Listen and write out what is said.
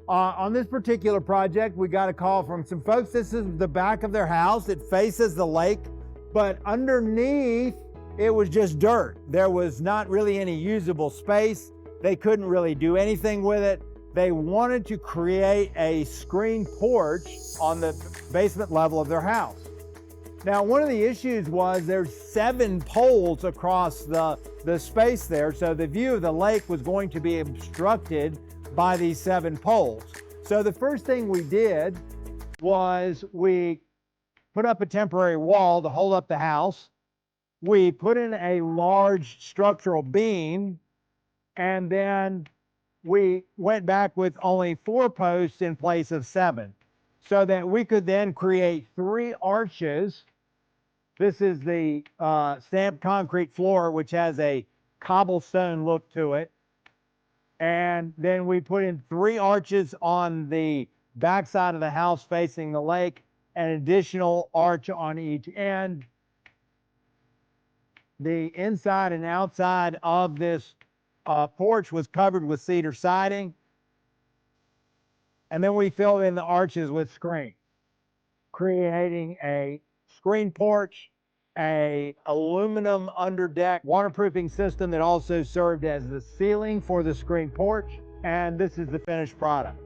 On this particular project, we got a call from some folks. This is the back of their house. It faces the lake, but underneath it was just dirt. There was not really any usable space. They couldn't really do anything with it. They wanted to create a screen porch on the basement level of their house. Now, one of the issues was there's 7 poles across the space there, so the view of the lake was going to be obstructed by these 7 poles. So the first thing we did was we put up a temporary wall to hold up the house. We put in a large structural beam, and then we went back with only 4 posts in place of 7, so that we could then create 3 arches. This is the stamped concrete floor, which has a cobblestone look to it. And then we put in 3 arches on the backside of the house facing the lake, an additional arch on each end. The inside and outside of this porch was covered with cedar siding. And then we filled in the arches with screen, creating a screen porch, a aluminum underdeck waterproofing system that also served as the ceiling for the screen porch. And this is the finished product.